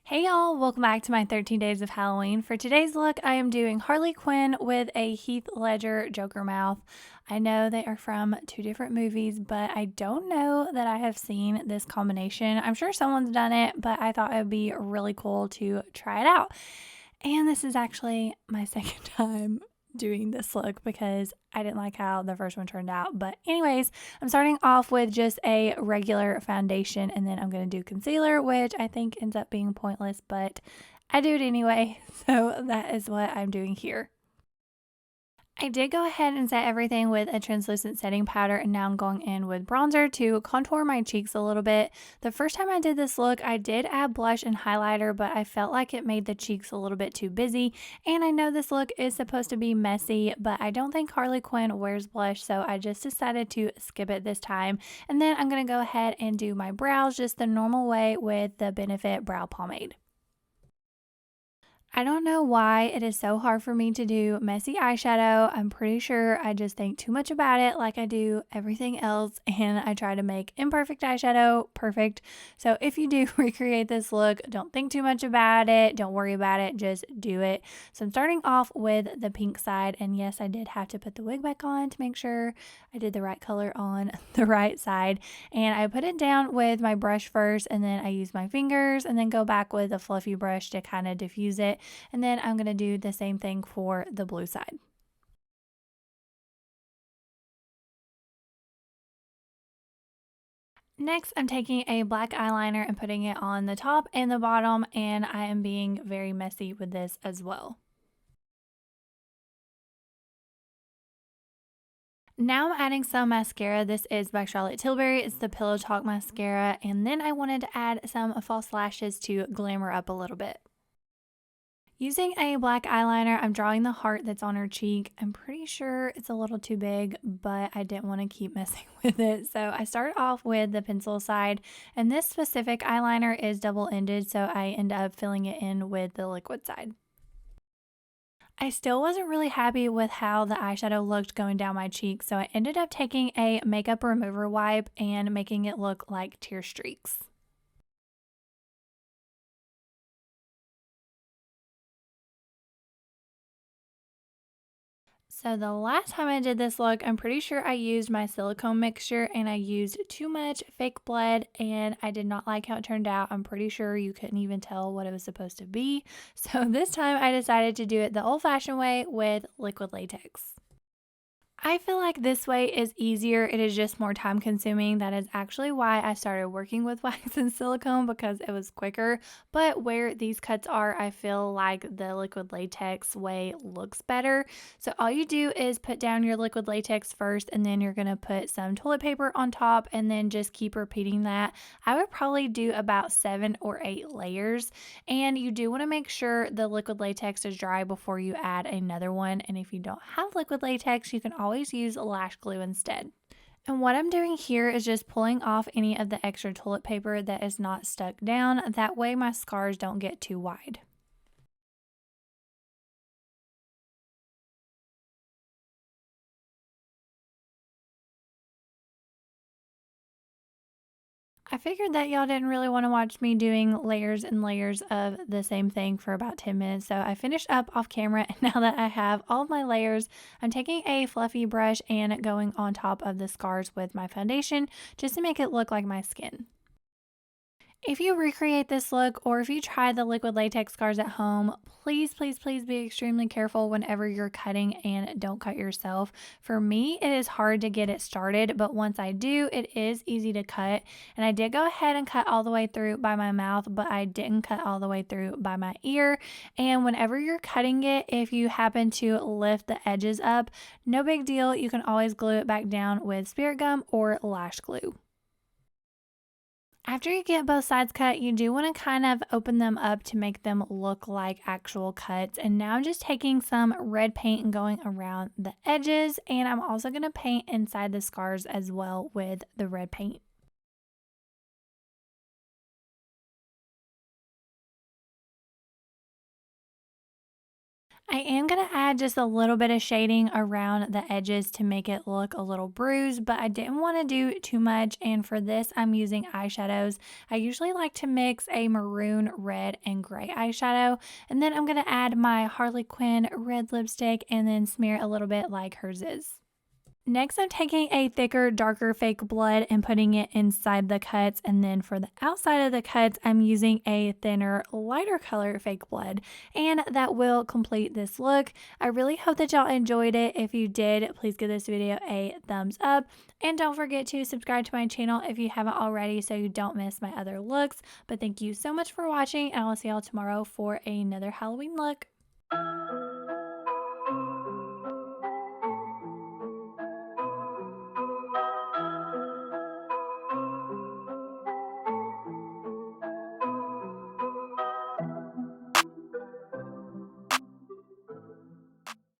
Hey y'all, welcome back to my 13 days of Halloween. For today's look, I am doing Harley Quinn with a Heath Ledger Joker mouth. I know they are from two different movies, but I don't know that I have seen this combination. I'm sure someone's done it, but I thought it would be really cool to try it out. And this is actually my second time doing this look because I didn't like how the first one turned out. But anyways, I'm starting off with just a regular foundation, and then I'm going to do concealer, which I think ends up being pointless, but I do it anyway. So that is what I'm doing here. I did go ahead and set everything with a translucent setting powder, and now I'm going in with bronzer to contour my cheeks a little bit. The first time I did this look, I did add blush and highlighter, but I felt like it made the cheeks a little bit too busy. And I know this look is supposed to be messy, but I don't think Harley Quinn wears blush, so I just decided to skip it this time. And then I'm going to go ahead and do my brows just the normal way with the Benefit Brow Pomade. I don't know why it is so hard for me to do messy eyeshadow. I'm pretty sure I just think too much about it like I do everything else, and I try to make imperfect eyeshadow perfect. So if you do recreate this look, don't think too much about it. Don't worry about it. Just do it. So I'm starting off with the pink side, and yes, I did have to put the wig back on to make sure I did the right color on the right side. And I put it down with my brush first, and then I use my fingers and then go back with a fluffy brush to kind of diffuse it. And then I'm going to do the same thing for the blue side. Next, I'm taking a black eyeliner and putting it on the top and the bottom, and I am being very messy with this as well. Now I'm adding some mascara. This is by Charlotte Tilbury. It's the Pillow Talk mascara, and then I wanted to add some false lashes to glamour up a little bit. Using a black eyeliner, I'm drawing the heart that's on her cheek. I'm pretty sure it's a little too big, but I didn't want to keep messing with it. So I started off with the pencil side, and this specific eyeliner is double-ended, so I end up filling it in with the liquid side. I still wasn't really happy with how the eyeshadow looked going down my cheek, so I ended up taking a makeup remover wipe and making it look like tear streaks. So the last time I did this look, I'm pretty sure I used my silicone mixture and I used too much fake blood, and I did not like how it turned out. I'm pretty sure you couldn't even tell what it was supposed to be. So this time I decided to do it the old-fashioned way with liquid latex. I feel like this way is easier. It is just more time consuming. That is actually why I started working with wax and silicone, because it was quicker. But where these cuts are, I feel like the liquid latex way looks better. So all you do is put down your liquid latex first, and then you're going to put some toilet paper on top, and then just keep repeating that. I would probably do about 7 or 8 layers, and you do want to make sure the liquid latex is dry before you add another one. And if you don't have liquid latex, you can always use lash glue instead. And what I'm doing here is just pulling off any of the extra toilet paper that is not stuck down. That way my scars don't get too wide. I figured that y'all didn't really want to watch me doing layers and layers of the same thing for about 10 minutes. So I finished up off camera, and now that I have all of my layers, I'm taking a fluffy brush and going on top of the scars with my foundation just to make it look like my skin. If you recreate this look, or if you try the liquid latex scars at home, please, please, please be extremely careful whenever you're cutting, and don't cut yourself. For me, it is hard to get it started, but once I do, it is easy to cut. And I did go ahead and cut all the way through by my mouth, but I didn't cut all the way through by my ear. And whenever you're cutting it, if you happen to lift the edges up, no big deal. You can always glue it back down with spirit gum or lash glue. After you get both sides cut, you do want to kind of open them up to make them look like actual cuts. And now I'm just taking some red paint and going around the edges. And I'm also going to paint inside the scars as well with the red paint. I am going to add just a little bit of shading around the edges to make it look a little bruised, but I didn't want to do too much. And for this, I'm using eyeshadows. I usually like to mix a maroon, red, and gray eyeshadow. And then I'm going to add my Harley Quinn red lipstick and then smear a little bit like hers is. Next, I'm taking a thicker, darker fake blood and putting it inside the cuts. And then for the outside of the cuts, I'm using a thinner, lighter color fake blood. And that will complete this look. I really hope that y'all enjoyed it. If you did, please give this video a thumbs up. And don't forget to subscribe to my channel if you haven't already so you don't miss my other looks. But thank you so much for watching, and I will see y'all tomorrow for another Halloween look.